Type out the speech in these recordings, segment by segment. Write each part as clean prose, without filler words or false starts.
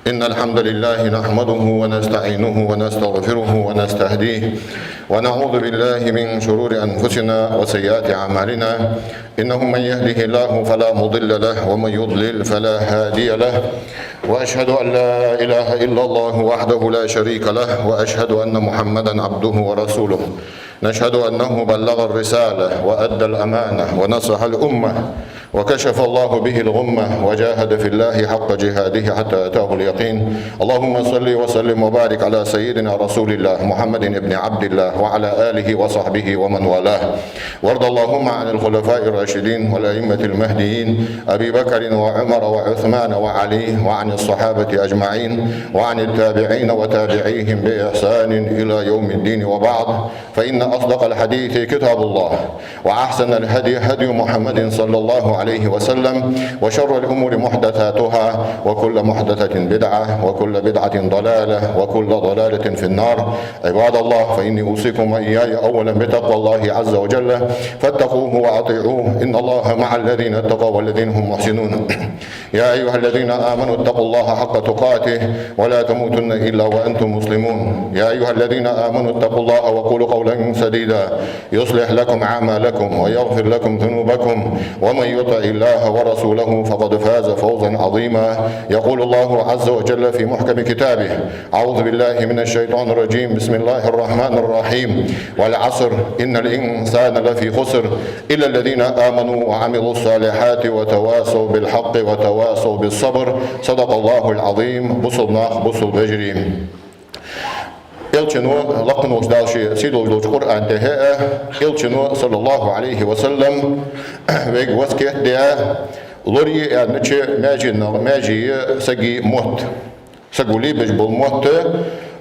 إن الحمد لله نحمده ونستعينه ونستغفره ونستهديه ونعوذ بالله من شرور أنفسنا وسيئات أعمالنا. إنه من يهده الله فلا مضل له ومن يضلل فلا هادي له، وأشهد أن لا إله إلا الله وحده لا شريك له، وأشهد أن محمدا عبده ورسوله. نشهد أنه بلغ الرسالة وأدى الأمانة ونصح الأمة وكشف الله به الغمة وجاهد في الله حق جهاده حتى أتاه اليقين. اللهم صل وسلم وبارك على سيدنا رسول الله محمد بن عبد الله وعلى آله وصحبه ومن والاه. وارض اللهم عن الخلفاء الراشدين والأئمة المهديين أبي بكر وعمر وعثمان وعلي، وعن الصحابة أجمعين، وعن التابعين وتابعيهم بإحسان إلى يوم الدين. وبعد، فإن أصدق الحديث كتاب الله، وأحسن الهدي هدي محمد صلى الله عليه وسلم، وشر الأمور محدثاتها، وكل محدثة بدعة، وكل بدعة ضلالة، وكل ضلالة في النار. عباد الله، فإني أوصيكم وإياي أولا بتقوى الله عز وجل، فاتقوه وأطيعوه، إن الله مع الذين اتقوا والذين هم محسنون. يا أيها الذين آمنوا اتقوا الله حق تقاته ولا تموتن إلا وأنتم مسلمون. يا أيها الذين آمنوا اتقوا الله وقولوا قولا سديدا يصلح لكم أعمالكم ويغفر لكم ذنوبكم، ومن يطع الله ورسوله فقد فاز فوزا عظيما. يقول الله عز وجل في محكم كتابه: أعوذ بالله من الشيطان الرجيم، بسم الله الرحمن الرحيم. والعصر إن الإنسان لفي خسر إلا الذين آمنوا وعملوا الصالحات وتواصوا بالحق وتواصوا بالصبر. صدق الله العظيم. بصل بجريم. إلشنو لقن وجدالشي سيدو جدوش قرآن تهاء إلشنو صلى الله عليه وسلم ويق وسكه ديا لوري نتشي ماجي سجي موت سجولي بجبل موت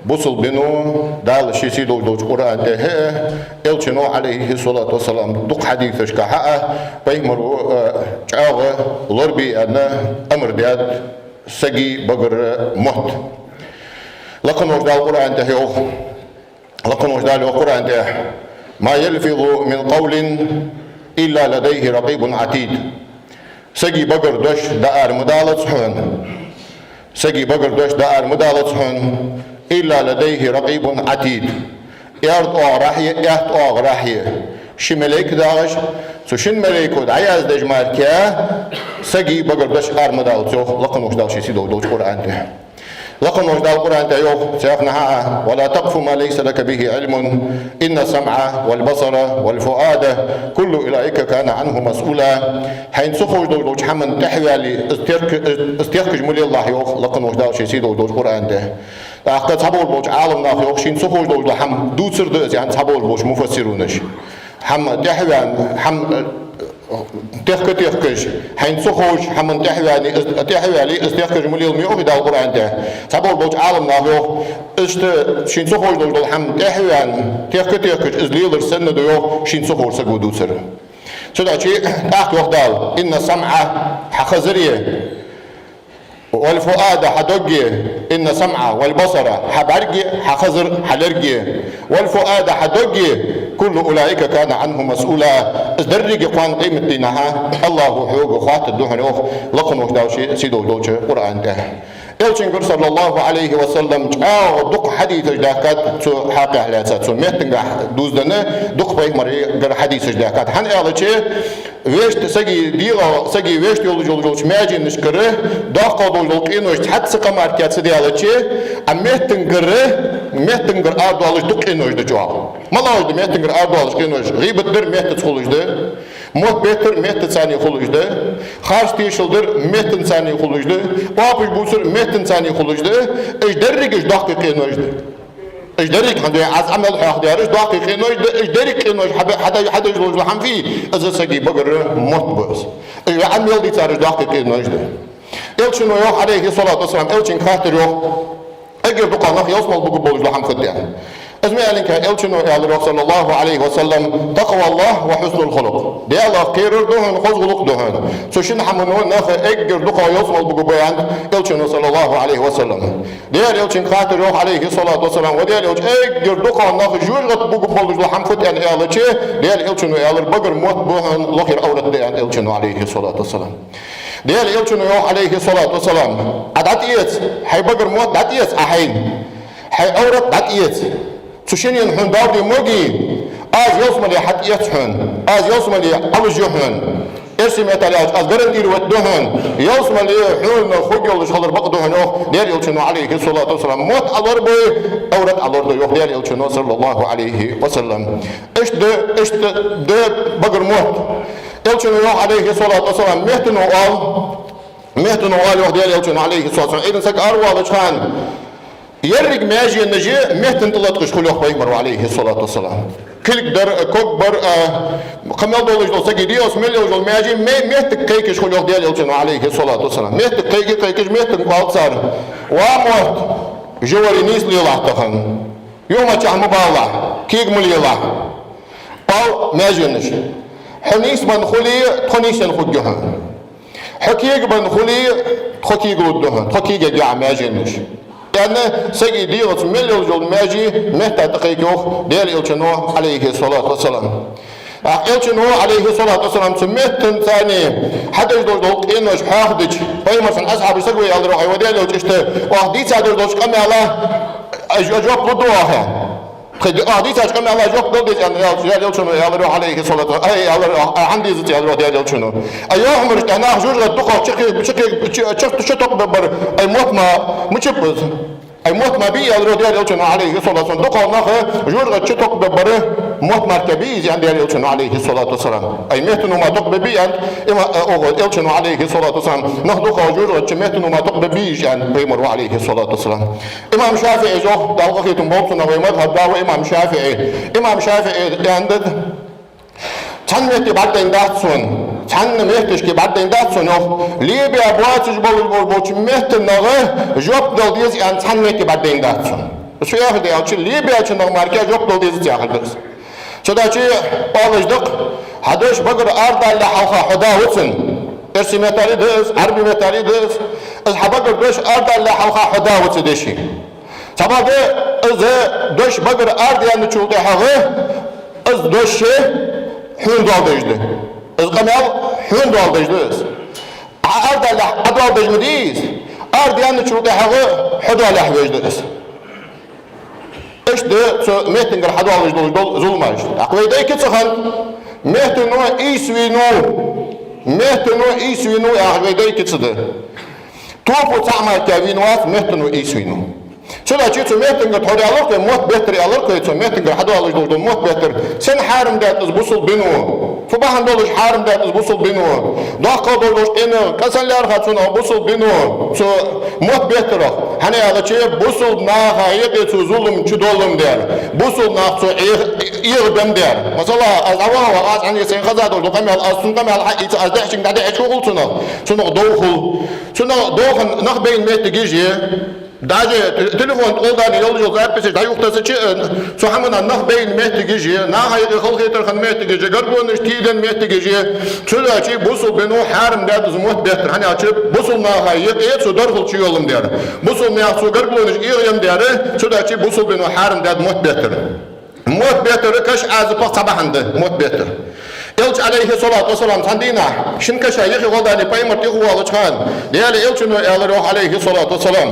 بوصل بنو دالشي سيدو جدوش قرآن تهاء إلشنو عليه الصلاة والسلام دق حديثش كحاء بيمرو جاغ لوربي أنا أمر دياد سجي بقر موت. لقن وجدال القرآن تهيو لقن وجدال القرآن ته ما يلفظ من قول إلا لديه رقيب عتيد. سجي بقر دش دار مدالة صحن سجي بقر دش دار مدالة صحن إلا لديه رقيب عتيد. يارد أغ راحية شي ملاك داغش سوشن ملاكو دعياز دجمال كيا سجي بقر دش دار مدالة صحن. لقن وجدال شي سيدو دوش قرآن ته لقن وجدال القرآن تيوه سيقنعها ولا تقف ما ليس لك به علم إن السمع والبصر والفؤاد كل أولئك كان عنه مسؤولا. حين سخوج دوج حمن تحوالي استيقظ مولي الله يوه لقن وجدال شي سيدو دوج القرآن ده أخذ صبول بوج عالم ناخ يوه شين سخوج دوج حم دوتسر دوز يعني صبول بوج مفسرونش حم تحوان حم تحكيش حين سخوش حمن تحوالي استيقظ مليون ميوه دا القرآن ده صبول بوج عالم ناهيو شين سخوش دول حم تحوان تحكيش ازليل السنة ديو شين سخوش سقو دوسر سودا شيء تاخد وقدال إن السمع حخزرية والفؤاد حدقي إن سمع والبصر حبرقي حخزر حلرقي والفؤاد حدقي كل أولئك كان عنه مسؤولا. ازدرقي قوان قيمة دينها الله حيوغ خات الدوحن لقن وكداوشي سيدو دوشي قرآن ده إلشنقر صلى الله عليه وسلم جاء دق حديث جداكات تو حاقي حلاتات تو ميتنقا دوزدنا دق بيه مري قر حديث جداكات حن إعلى ويشت سجي ديلا سجي ويشت يولج ماجي نشكره داقة دولج إنوش حد سقم أركات سدي على ميتنقر أردو على دق إنوش دجوا ما لا وجد ميتنقر أردو على إنوش غيبة در ميت تخلج ده موت بيتر ميت ثانية خلج ده خارج تيشلدر ميت ثانية خلج ده بابش بوسر ميت ثانية خلج ده إيش درج إيش دقيقة إنوش ده إيش دريك عنده عز عمل حاضر إيش دقيقة إنه إيش دريك إنه حدا يجلس لحم فيه إذا سجي بقر موت بس إيش عمل دي صار إيش دقيقة إنه إيش ده إلشين وياه عليه الصلاة والسلام إلشين خاطر ياه أجر بقى نخ يوصل بقبول لحم خديان اسمع لك إلشين وياه صلى الله عليه وسلم تقوى الله وحسن الخلق دي الله خير دهن خلق دهن سوشين حمنون نخ أجر بقى يوصل بقبول إلشين صلى الله عليه وسلم دي إلشين خاطر ياه عليه الصلاة والسلام ودي إلشين أجر بقى نخ جوجت بقبول لحم خديان إلشين دي إلشين وياه بقر موت بهن لخير أورد دي إلشين عليه الصلاة والسلام ديال يلشنو يوح عليه الصلاة والسلام أدعت إيت حي بقر موت دعت إيت أحين حي أورت دعت إيت تشينين حن داودي موجي از يوصل حد يتحن از يوصل أبو جهن إرسم يتلاج از قرندير ودهن يوصل حن خجل شهر بقدهن ديال يلشنو عليه الصلاة والسلام موت أضرب أورت أضرب يوح ديال يلشنو صلى الله عليه وسلم إيش ده بقر موت يلشنو يوح عليه الصلاة والسلام مهتن وقال يوح ديال يلشنو عليه الصلاة والسلام إذن سك أروى لشان يرق ماجي النجي مهتن طلعت خلوه بيمر عليه الصلاة والسلام كل در كبر قمل دولج دول سجدي اسمه دول ماجي مهت كيكش خلوه ديال يلشنو عليه الصلاة والسلام مهت كيكش مهت قال صار واموت جواري نيس ليلا تخن يوم تشعم بالله كيك مليلا قال ماجي النجي حنيس من خلي تخنيس الخجها حكيك من خلي تخكيك ردها تخكيك جاع ماجي النجي يعني سجي ديرت مليون جول ماجي مهتا تقيكوخ ديال يلشنو عليه الصلاة والسلام يلشنو عليه الصلاة والسلام سميت ثاني حتى يدول دول إنوش حاخدج أي مثلا أصحاب يسقوا يالروحي وديال يلشته وحديث هذول دوش كم الله أجوب ضدوها حديث هذا كم الله أجوب ضد يعني يلشنو يالروح عليه الصلاة والسلام أي عندي زت يالروح ديال يلشنو أيوه مرت أنا جوج الدقة شتق ببر أي موت ما مشبز أي موت ما بي يالروح ديال يلشنو عليه الصلاة والسلام دقة ناخه جوج شتق ببر موت مركبي يعني ديال يلشنو عليه الصلاة والسلام أي مهتنو ما تق ببي يعني إما أوغل يلشنو عليه الصلاة والسلام نخدقه جوج مهتنو ما تق ببي يعني بيمر عليه الصلاة والسلام إمام شافعي جو دالقه تنبوتنا ومذهب داو إمام شافعي عندد تنميتي بعدين داتسون مهتشكي بعدين داتسون ليبيا بواتش بول مهت النغه جوب دول ديز يعني تنميتي بعدين داتسون شو ياخد يعني ليبيا شنو ماركا جوب دول ديز ياخد بس شدا شي بالج دق هدوش بقر ارض اللي حوخا حدا وتسن ارسي متاري دز عربي متاري دز از حبقر دوش ارض اللي حوخا حدا وتسدشي سبب از دوش بقر ارض يعني تشوتي حغه از دوش حون دالدجده از قمال حون دالدجده ارض اللي حدا دجمديز ارض يعني تشوتي حغه حدا لحوجده ايش ده مهتنجر حدا دول ظلماش اقويداي كتسخن مهتنو ايسوينو اقويداي كتسده توفو تعمل كابينوات مهتنو ايسوينو شلا تشيتو مهتنجر توري الارك موت بهتر الارك يتو مهتنجر حدا دول موت بهتر سن حارم دات بوصل بينو فباهن دولش حارم دات بوصل بينو داقا دولش انو كسلار خاتسون بوصل بينو سو موت بهتر hani ağaçı busul nahayet etsu zulüm çudolum der. Busul nahsu iğdem der. Mesela az avana ve az hani sen kaza doldu kamal asun kamal it az da için da çokul sunu. Sunu doğul nah beyin met gece Daje telefon oldan yolcu zapisi da yuktası çı sohamına nah beyin met gece nah haydi halkıtır han met gece gargonış tiden met gece çöl açı busul benu harim da zumut behtir hani açıp busul nahayet etsu darhul çiyolum der. Busul nahsu gargonış iğyem der çöl açı busul benu harim da mut behtir. Mut behtir kaş azıpa sabahandı mut behtir. Elç aleyhi salatu vesselam sandina şinka şayığı godani paymırtı huvalı çıkan değerli elçinu alır aleyhi salatu vesselam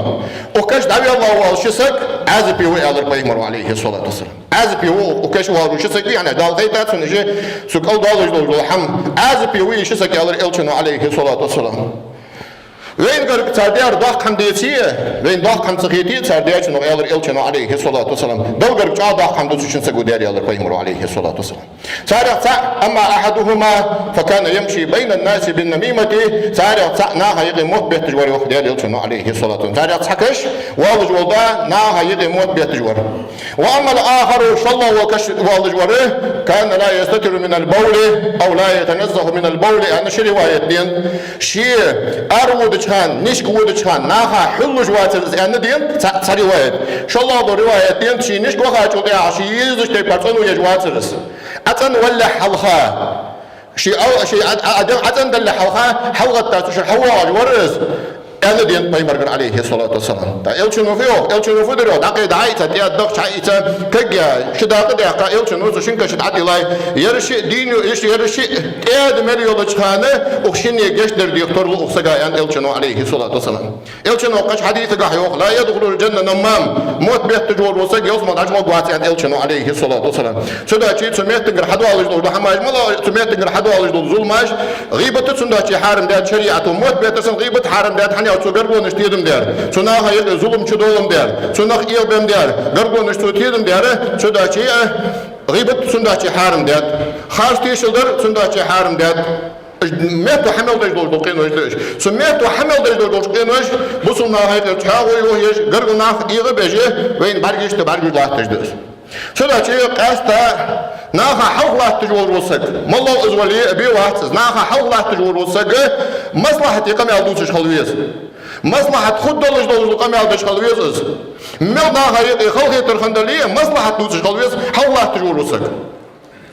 o kaş davi Allahu alşısak azıp yuhu alır paymır aleyhi salatu vesselam azıp yuhu o kaş huvalı şısak yani dalgaytat sünüce sukal dalış doldu ham azıp yuhu şısak alır elçinu aleyhi salatu vesselam Vein garık çardiyar dağ kandiyetiye, vein dağ kantıkiyetiye çardiyar için alır elçinu aleyhi salatu vesselam. Dal garık çağ dağ kandiyeti için seguderi alır paymuru aleyhi salatu vesselam. Çariyat sa' amma ahaduhuma fakana yemşi beynen nasi bin namimeti çariyat sa' naha yedi mut behti jvari ukhdiyari elçinu aleyhi salatu vesselam. Çariyat sakış valı jvalda naha yedi mut behti jvari. Ve amma l-aharu şallah ve kaş valı jvari kana la yestatiru minel bavli ev la yetenezzahu minel bavli yani şu rivayetliğin şi arvudu çıkan, nişkuvudu çıkan naha hüllu jvatırız yani diyen sa rivayet. Şallah da rivayet diyen şi nişku vakaçıldı ya şi yüzüş teplatonu ya jvatırız. Atan valla halha شيء عدن دل حلقة حلقة تشر حواج ورز أنا دين بيمرجع عليه الصلاة والسلام. تأيلشنو فيه إلشنو فدرو دقيق عيسى تيادق عيسى كجيا شدا قديا كإلشنو زشين كشد عدي لاي يرشي دينو يرشي تياد مليولش خانة وخشين يجش در دكتور وخسجا أن إلشنو عليه الصلاة والسلام. إلشنو قش حديث قحيوخ لا يدخل الجنة نمام موت بيت تجور وسج يوصل عجمة قواتي أن إلشنو عليه الصلاة والسلام. شدا شيء سمعت تقر حدوا على جدول بحماج ملا سمعت تقر حدوا على جدول ظلماش غيبة تسندا شيء حارم ده شريعة موت بيت تسن غيبة حارم ده حني أو تجربون اشتيدم ده سناه هاي ظلم شدولم ده سناه إيل بهم ده جربون اشتيدم ده شدا شيء غيبة سندا شيء حارم ده خاص تيشلدر سندا شيء حارم ده ميتو حمل دجدول دقينوش دش سميتو حمل دجدول دقينوش بوصلنا هاي تحاول وهيش جربنا إيل بيجي وين برجش تبرجش لا تجدش شدا شيء قاستا ناخا حولا تجول وسق مالله ازولي ابي واحد ناخا حولا تجول وسق مصلحه يقام يالدوش خلويس مصلحه خد دولش دولش قام يالدوش خلويس مل ناخا يقي خلقي ترخندلي مصلحه دوش خلويس حولا تجول وسق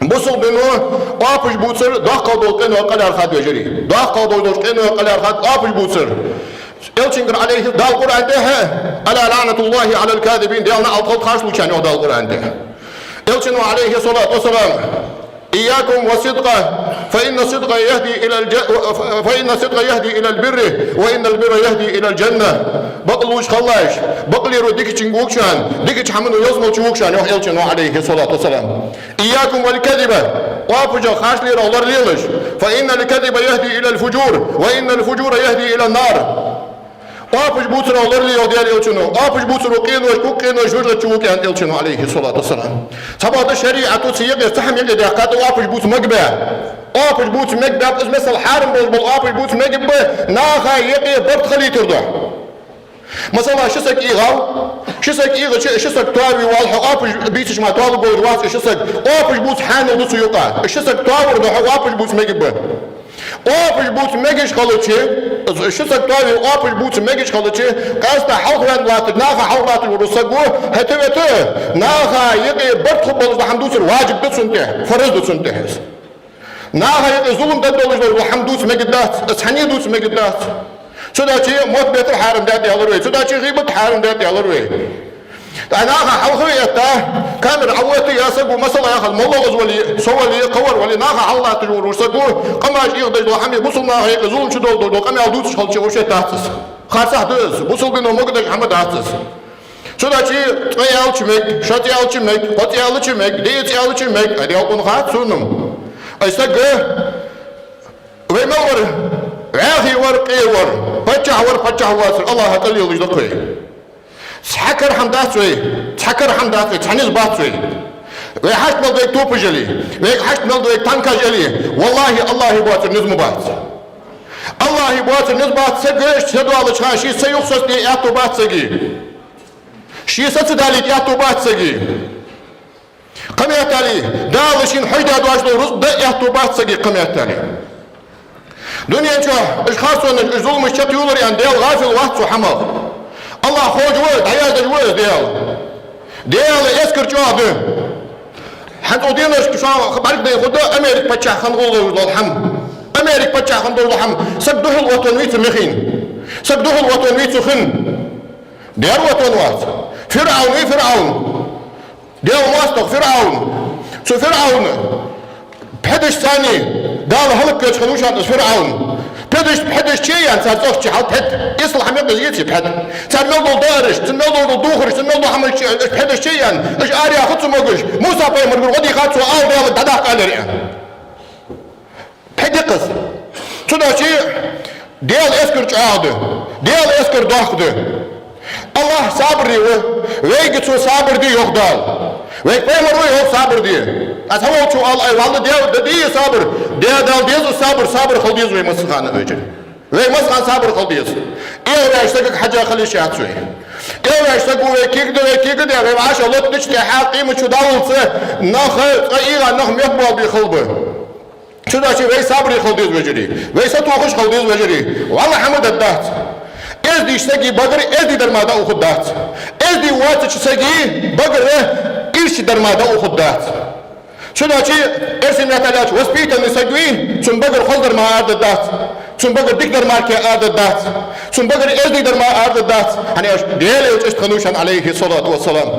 بوصل بينو قابش بوصر داخل دولكن وقلار خد وجري داخل دولكن وقلار خد قابش بوصر يلشنقر عليه دال القرآن ده ألا لعنة الله على الكاذبين ديالنا ألقل خاش لوشان دال القرآن ده يلشنو عليه الصلاة والسلام إياكم والصدقة فإن الصدق يهدي إلى البر وإن البر يهدي إلى الجنة بقلوش خلاش بقليرو ديك تشنقوكشان ديك تحملوا يزمو تشوكشان يلشنو عليه الصلاة والسلام إياكم والكذبة وافجا خاش لي رولر ليلش فإن الكذب يهدي إلى الفجور وإن الفجور يهدي إلى النار قابش بوتر الله اللي يوديال يلشنو قابش بوتر وقينوش كوكينوش وجل تشوكي عند يلشنو عليه الصلاة والسلام سبعة الشريعة تسيق يستحم يجد يقاد قابش بوت مقبع قابش بوت مقبع مثل الحارم بول قابش بوت مقبع ناخا يقي برد خلي ترضع مثلا شسك إيغا شسك تواوي والحق قابش بيتش ما تواوي بول رواس شسك قابش بوت حانو دسو يقع شسك تواوي نحو قابش بوت مقبع قابش بوت مجش خلتشي شو سكتوي قابش بوت مجش خلتشي قاستا حوض لاتك ناخا حوضات ورسقو هتوتو ناخا يقي برد خبز حمدوس الواجب دسنته فرض دسنته ناخا يقي ظلم ددولج حمدوس مجدات اسحني دوس مجدات سداشي موت بيت الحارم داتي هلروي سداشي غيبة حارم داتي هلروي أنا حوضي يتا كامل عوتي يا سقو مثلا يا أخي المولى غزولي سوالي قور ولي ناخا الله تجور وسقو قماش يغدج وحمي بوصلنا هيك زول شو دول قام يعودوش خلشي وشي تحتس خاصة دوز بوصل بينو مقدش حمد تحتس شو داشي تغيال تشمك شاتيال تشمك قطيال تشمك ديتيال تشمك هذه أكون خاط سونم أي سقو ويمور عاخي ورقي ور فتح واسر الله هتلي يلجدقوي تحكر حمداتوي تحنيز باتوي ويحشت ملدوك توب جلي ويحشت ملدوك تانكا جلي والله الله يبواتر نزم بات الله يبواتر نزم بات سقش سدو على شي سيوخصص دي ياتو بات سقي شي ستدالي ياتو بات سقي قميتالي دالشين حيدا دواجلو رزق دا ياتو بات سقي قميتالي دنيا شو اشخاصون الظلم الشتيولر يعني ديال غافل وقت وحمل الله خوج ولد عياد الولد ديال يسكر جوابه حتى وديناش شو خبرك ده خدا أمريكا بتشا خنقول الحم أمريكا بتشا خنقول الحم سبده الوطن ويت مخين سبده الوطن ويت خن ديال وطن وات فرعون ديال ماستق فرعون شو فرعون بحدش ثاني قال هلك يشخلوش عند فرعون بحدش شيء يعني صار شيء حط حد يصلح من قضيتي بحد صار ملو دارش ملو دوخرش ملو حمل بحدش شيء يعني ايش اريا خذ موقش موسى بيمر غدي خاطو او ديال دداق على ريان بحد يقص صدا شيء ديال اسكر عاده ديال اسكر داخده الله صابر ويجتو صابر دي يخدال ويك بيمر هو صابر دي أتهوى شو الله والله دي صابر ديال صابر خلديز ويمسخان أجر ويمسخان صابر خلديز إيه ويشتكك حاجة خلي شيء هتسوي إيه ويشتكوا ويكيك ده ويعاش الله تشتي حاقي مشو داول نخ إيه نخ يقبل بخلبه شو ده شيء وي صابر خلديز وجري وي ستوخش خلديز وجري والله حمد الدهت إزدي اشتكي بقر إزدي درمادا أخدات إزدي واتش اشتكي بقر إيش درمادا أخدات شو ده شيء ارسم يا تلاش وسبيت النسجوين ثم بقر خضر مع عرض الدات Zum Bagger dikter marke adat. Zum Bagger is dikter ma adat. Hani deel is genoemd alayhi salatu wassalam.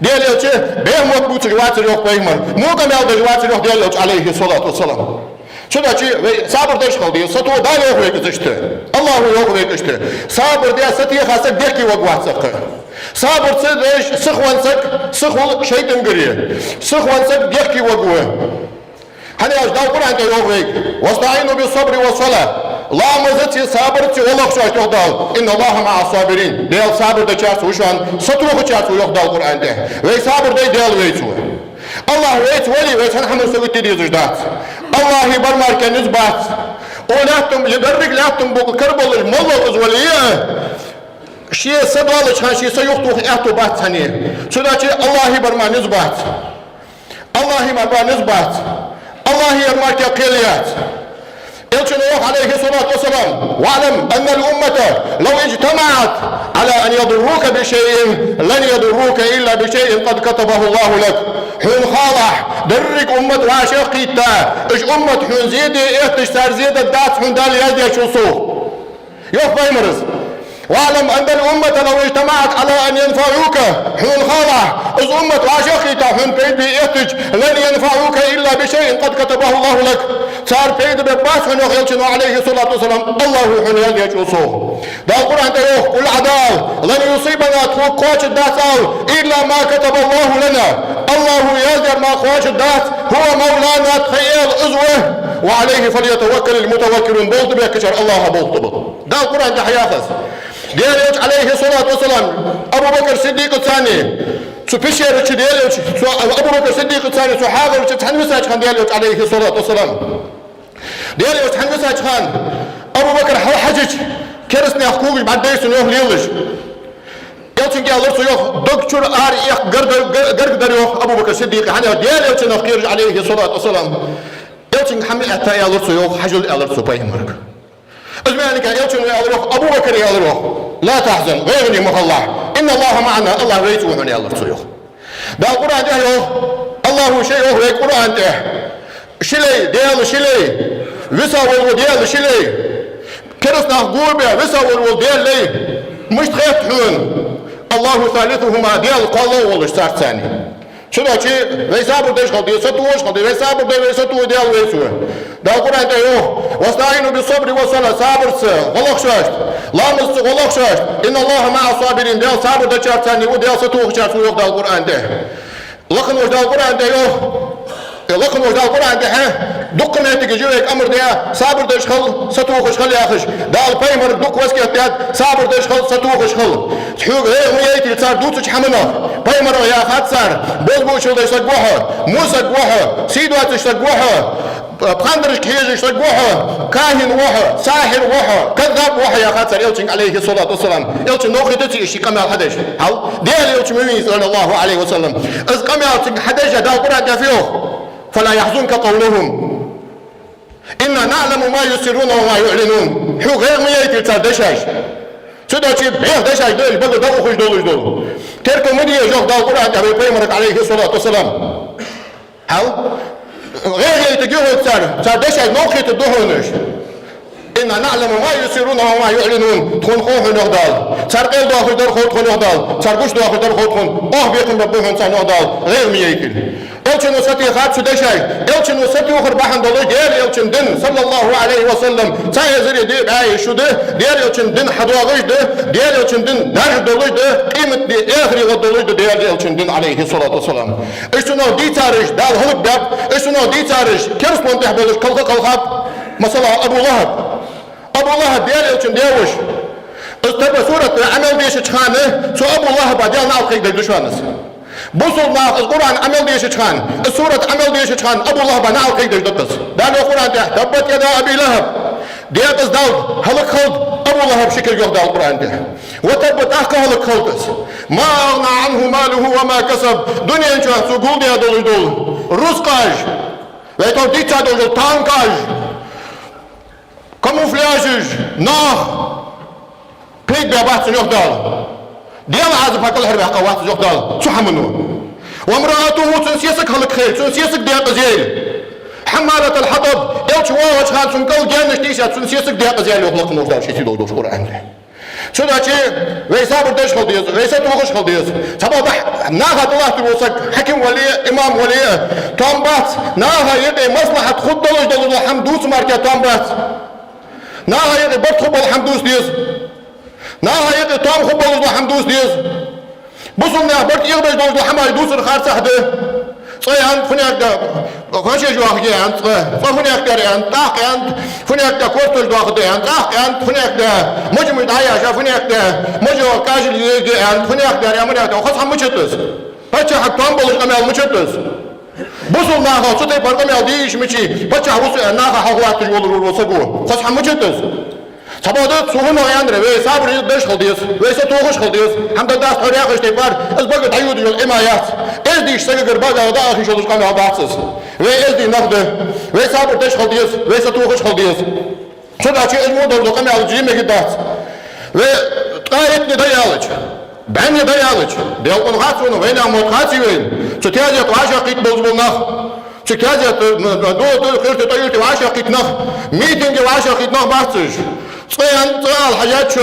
Deel je beemot moet je water nog beemar. Mogen wel de water nog deel alayhi salatu wassalam. Zodat je sabır deş kaldı. Satı o dal yok işte. Allahu yok işte. Sabır diye satıya hasak deki vaqvat sakı. Sabır deş sıkvansak sıkval şeytan görüyor. Sıkvansak deki vaqva. Hani ajda Kur'an'da yok vek. Vasta'inu bis sabri ve salat. La mazati sabır ti Allah şu işte dal. İnna Allaha ma'a sabirin. Del sabır da çarşı şu an satı yok çarşı yok dal Kur'an'da. Ve sabır da del vek. Allah vek veli ve sen hamd sögüt diyoruz da. Allahi barmarken nizbat. Olattım liderrik lattım bu karbol molloz veliye. Şiye sadalı çan şiye yoktu ehtu bat hani. Södaçı Allahi barman nizbat. Allahi barman nizbat. Allahi yarmarken qiliyat. Elçin Nuh aleyhi salatu vesselam. Wa'lam anna al-ummata law ijtama'at ala an yadurruka bi şey'in lan yadurruka illa bi şey'in qad katabahu Allahu lak. Hun khalah derrik ummet raşiqita. İş ummet hun ziyade ihtisar ziyade dat hun dal yazdiya şusu. Yok baymarız. واعلم أن الأمة لو اجتمعت على أن ينفعوك حين خاضع إذ أمة عاشقك حين بيد بإيتج لن ينفعوك إلا بشيء قد كتبه الله لك صار بيد بباس حين يخيلشن عليه الصلاة والسلام الله حين يليج وصوه دا القرآن تروح قل عدال لن يصيبنا توقعش الداسال إلا ما كتب الله لنا الله يلجر ما قواش الداس هو مولانا تخيل أزوه وعليه فليتوكل المتوكلون بولت بيكشر الله بولت دا القرآن تحياثس Diyelim aleyhi salatu vesselam Abu Bakr Siddiq Tsani su pişerici diyelim su Abu Bakr Siddiq Tsani su hadir çan mesaj kan diyelim aleyhi salatu vesselam diyelim çan mesaj kan Abu Bakr hacic keresne hukuki baddeysin yok liyiliş Yalçın ki alırsa yok doktor ar yak gardar yok Abu Bakr Siddiq hani diyelim çan akir aleyhi salatu vesselam Yalçın hamı atay alırsa yok hacul alırsa paymark أزمانك يلتون يالروح أبو بكر يالروح لا تحزن غيرني مخلع إن الله معنا الله ريتوه يالر سيوخ دا القرآن ده الله شيء هو القرآن ده شلي ديال شلي وسا والو ديال شلي كرسنا قوبة وسا والو ديال لي مش تخيطون الله ثالثهما ديال قالوا والله شتار ثاني شنو شيء ويسابر ديش قضي ستوش قضي ويسابر دي ويساتو ديال ويسوه دا القرآن ده واستعينوا بالصبر والصلاة صابر والله شاشت لا مس والله شاشت إن الله مع الصابرين ده صابر ده شاشت ثاني وده ستوه شاشت ويق دا القرآن ده لكن وش دا القرآن ده لكن وش دا القرآن ده دقنا تجيك أمر ده صابر ده شخل ستوه شخل يا أخش دا البيمر دق وسكت ده صابر ده شخل ستوه شخل تحوق غير ميتي صار دوتش حمنا بيمر يا خات صار بوش ده يسقوها موسى قوها سيدو تشقوها بخندرش كيجش تقوها كاهن وها ساحر وها كذاب وها يا خاطر يلتن عليه الصلاة والسلام يلتن نوخي تتي اشي كما الحدش هل ديال يلتن ممين صلى الله عليه وسلم از كما يلتن حدش دا القرآن دافيوه فلا يحزنك قولهم إنا نعلم ما يسرون وما يعلنون حو غير ميتي تردشاش سودا شيء بيه دشاش دول بقى دو خوش دول تركو مدية جوك دا القرآن دافيوه بيمرك عليه الصلاة والسلام هل غير يتجوه صار دشاي نوخي تدهونش إن نعلم ما يسرون وما يعلنون تكون خوه نغدال صار قيل داخل در خود خون نغدال صار قش داخل در خود خون بيكم ربهم صار نغدال غير ميكل يلچن وسطي خات شو دشاي يلچن وسطي وخر بحن دولي ديال يلچن دن صلى الله عليه وسلم صاي زري دي باي شو ده ديال يلچن دن حدواغش ده ديال يلچن دن در دولي ده قيمة دي آخري غدولي ده ديال يلچن دن عليه الصلاة والسلام اشتنو دي تارش دال هلق داب اشتنو دي تارش كرس منتح بلش قلقاب مثلا أبو لهب ديال يلچن ديوش استبى سورة عمل ديش تخانه سو أبو لهب ديال نالقيق دي دشوانس بوصل مع القرآن عمل ديش تخان السورة عمل ديش تخان أبو لهب نالقيق دي دقس دال القرآن ده تبت يدا أبي لهب ديال دال هلق خلق أبو لهب شكل يوم دال القرآن ده وتبت أخا هلق خلقس ما أغنى عنه ماله وما كسب دنيا انشاء سقول ديال دول رزقاج ويتو ديتا دول تانكاج كاموفلاجج ناخ بيك بيبات يقدر ديال عازف هكذا الهرب قوات يقدر شو حمنون وامرأته تنسيسك هلك خير تنسيسك ديال قزيل حمالة الحطب يلش واش خان سنقل جانش تيشات سنسيسك ديق زيال يخلق نوشدار شيء دوش قرآن شنو شيء ويسا بردش خلديز ويسا توغش خلديز سبب ناها الله تروسك حكم ولي إمام ولي تومبات ناها يدي مصلحة خد دلوش الحمدوس ماركة تومبات ناها يدي برد خب الحمدوس ديز ناها يدي توم خب الحمدوس ديز بوصلنا برد يغبش دلوش الحماي دوس الخارسة حده صيان فنيك دا خشيش واخدي عند فنيك دا عند طاق عند فنيك دا كورتوش واخدي عند طاق عند فنيك دا مجمع دايا فنيك دا مجمع كاجل يجي عند فنيك دا يا منيك دا خص هم مشتس بچا حق تومبلش قمال مشتس بوصل ناخا صوتي برقمال ديش مشي بچا وصل ناخا حقوات يولر وسقو خص هم مشتس سبادات سوهن وياندر ويسابر يدش خلديس ويستوغش خلديس هم داس طريقش تبار ازبق تعيود الامايات ازديش سجر باغا دا اخي شولش قام باصص وازدي نقد ويسابر دش خلديس ويستوغش خلديس صداچي المودر دو قام الجيم قدات وقايتني ديالج بعني ديالج ديال قنغاتون وين اموقاتي وين ستيازيت واشقيت بوزبلناخ ستيازيت دو خيرت طيرت واشقيت نخ ميتنج واشقيت نخ باصص صيان طال حاجات شو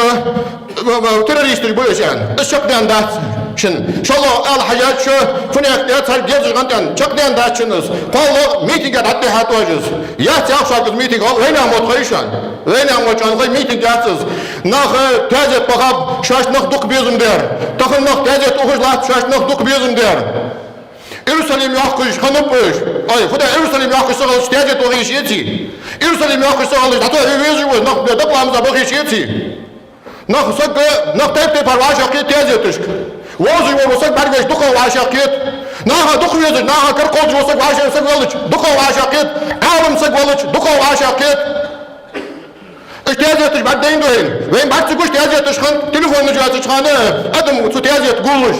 تروريست يقولوا شان الشقدان دات شن شلو الحاجات شو فنيك تاثر جيز غنتن شقدان دات شنس قالوا ميتينج حتى هاتوجز يا تاخذ ميتينج وين اموت خيشان وين اموت شان ميتينج جاتس ناخ تاجت بغاب شاش نخدق بيزم دير تاخذ نخ تاجت اوخلات شاش نخدق بيزم دير إيرساليم ياخذ خنبش أي فدا إيرساليم ياخذ سغل استاجت وغيشيتي إيرساليم ياخذ سغل حتى يوزي نخ بدقلام زبغيشيتي نخ سق نخ تبتي فرواشقيت تاجتش وازي وسق برجش دقة وعشاقيت ناها دق يوزي ناها كرقوز وسق وعشاق سق ولج دقة وعشاقيت عالم سق ولج دقة وعشاقيت استاجتش بعدين دوين وين بعد سقوش تاجتش خن تليفون نجاتش خانه أدم تاجت قولش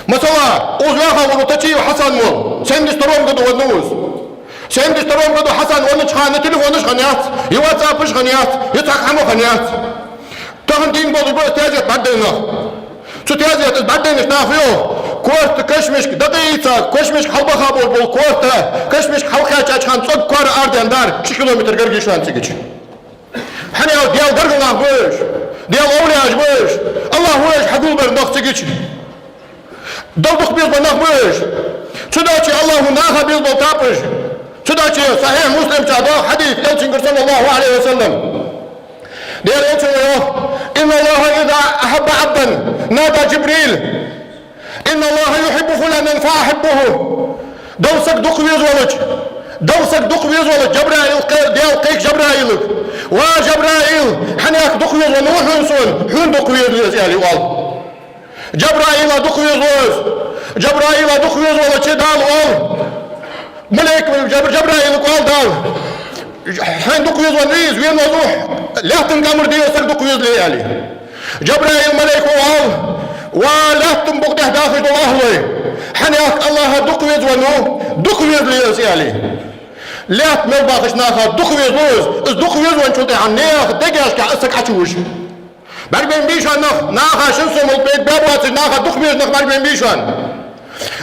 مثلا أوزاها ونتشي وحسن مول سندش تروم قدو ونوز سندش تروم قدو حسن ونش خانه تليفونش خنيات يواتسابش خنيات يتحق حمو خنيات تهن دين بولي بو استاجت بعدين شو تاجت بعدين نافيو كورت كشمش دقيقة كشمش حلبة خابول بول كورت كشمش حلقة تشان صد كور أردن دار 6 كيلومتر قرقي شوان تيجي حنا ديال قرقنا بوش ديال أولياج بوش الله ويش حقول برنخ تيجي دلبق بيز بنخ بوش شداتي الله ناخا بيز بلتابش شداتي صحيح مسلم شهده حديث يلتنقر صلى الله عليه وسلم ديال يلتنقر إن الله إذا أحب عبدا نادى جبريل إن الله يحب فلانا فأحبه دوسك دق بيزولج دوسك دق بيزولج جبرائيل ديال قيك جبرائيلك وجبرائيل حناك دق بيزولج وحن سون حن دق بيزولج يعني وال جبرائيل دق بيزولج جبرائيل دق بيزولج دال وال ملك جبرائيل قال دال حين دق بيزولج ريز وين وضوح لا تنقمر ديوسك دق بيزولج يعني جبرائيل ملك وال ولا تنبق ده داخل الله حناك الله دقويز ونو دقويز ليسيالي لا تمر باخش ناخا دقويز لوز دقويز ونشوتي عن ناخ دقاش كاسك عشوش بربين بيشان ناخا شنسو البيت بابوات ناخا دقويز ناخ بربين بيشان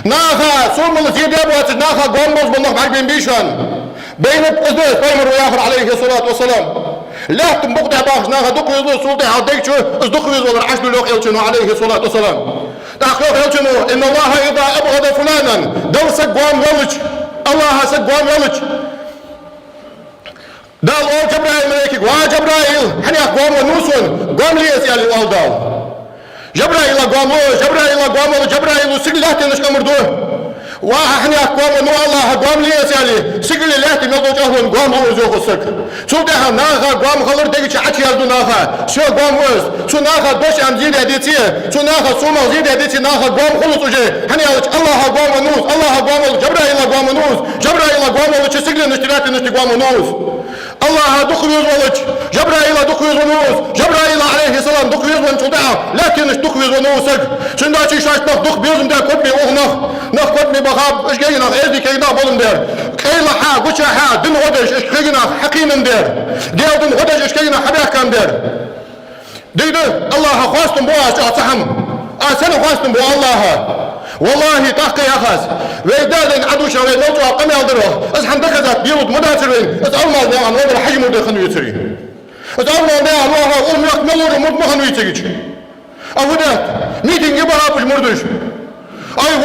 ناخا سوم الزيد بابوات ناخا قومبوز بناخ بربين بيشان بين القدس بيمر وياخر عليه الصلاة والسلام لا تنبق ده باخش ناخا دقويز لوز سلطي عديك شو دقويز ولا عشد لوخ يلشنو عليه الصلاة والسلام تأخذ يلشنو إن الله إذا أبغض فلانا دو سقوام ولج الله سقوام ولج دال أول جبرائيل ملكي وجبرائيل حني أقوام ونوسون قوام ليس يالي والدال جبرائيل قوام جبرائيل قوام جبرائيل سقل لا تنشك مردوه وحني أقوام ونو الله قوام ليس يالي سقل لا تنشك جهلون قوام هو زوخ السك شو ده ناخا قوام خلر دقيقة عتي يردو ناخا شو قوام وز شو ناخا دوش أم زيد هديتيه شو ناخا سوما زيد هديتي ناخا قوام خلص وجه حني الله قوام ونوس الله قوام جبرائيل قوام ونوس جبرائيل قوام ولج سقل نشترات نشتي قوام ونوس الله دقويز ولج جبرائيل دقويز ونوس جبرائيل عليه السلام دقويز ونشطعه لكن اش دقويز ونوسك شنداشي شاش نخ دق بيزم ده كتني اوه نخ كتني بخاب اش جاي نخ ازدي كينا بولم دير كيلا حا قوشا حا دن غدش اش كينا حقين دير ديال دن غدش اش كينا حباك كان دير ديده الله خواستم بو اش اصحم سنة خواستم بو الله والله تحقي أخذ ويدادن عدوشة وينوتوا قمي أضره أز حمدك ذات بيوت مداترين أز أول ما نعم وضع الحجم ودي خنو يترين أز أول ما نعم الله أم يكملون ومد مخنو يتريج أودات ميتين يبها بالمردش أي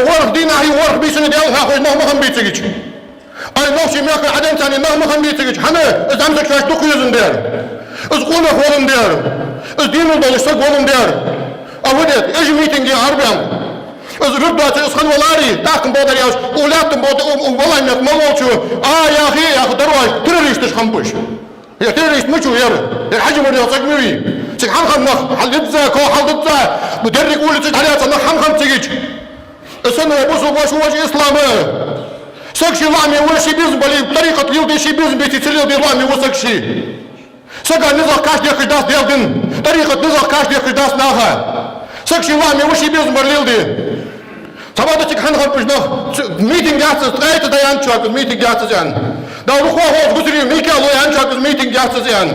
ورخ دينا هي ورخ بيسن ديالها خوش نخ مخن بيتريج أي نوشي مياك عدم تاني نخ مخن بيتريج حنا أز عمزك شاش دقو يزن دير أز قولك ولن دير أز دين الله يشتق ولن دير أودات إيش ميتين عربيان أز ردات إسخن ولاري تاكم بودر ياش أولادتم بودر والله ميك مولوشو يا أخي درواي تريريش تشخنبوش هي تريريش مشو يرو الحجم اللي يصق ميوي تك حنخم نخ حلدتزا كو حلدتزا مدرك ولي تتحليات نخ حنخم تيجيش السنة يبوسوا بوش وجه إسلامه سكشي لامي ولا شي بيزن بلي بطريقة يلدي شي بيزن بيتي تليل دي لامي وسكشي سكا نزق كاش دي خجداس ديالدن طريقة نزق كاش دي خجداس ناها سكشي لامي وشي بيزن بليل دي Sabahda hangi pişna meeting yapsız, ayet de yan çakız meeting yapsız yan. Da ruhu hoş götürüyor, Mikael o yan çakız meeting yapsız yan.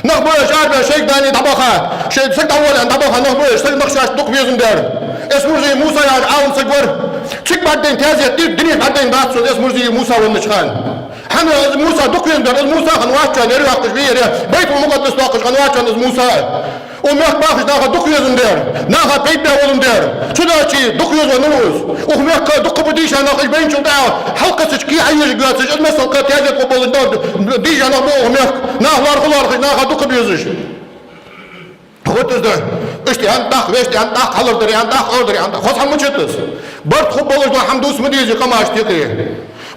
Nak böyle şarbe şeyh dani tabaha, şey sık davul tabaha nak böyle sık nakşaş dok bezim der. Esmurzi Musa ya alın sıkvar. Çık badden teziyet değil, dini badden dağıtsız Esmurzi Musa onu çıkan. Hani Musa dok bezim der, Musa kan vaçça neri vakış bir yere. Beytul Mukaddes vakış kan vaçça Musa. O mek bakış naha dokuyozun der, naha peype olun der. Çudaçı dokuyozun nuz. O mek dokubu dişa naha ben çulda halka sıçki ayıcı götüş. Mesela katiyacet kopulun der. Dişa naha o mek nahlar kular naha dokubuyozuş. Hotuzda işte antak ve işte antak kalırdır antak ordur antak. Hosan mı çıtız? Bart kopulun hamdus mu diyecek ama açtık.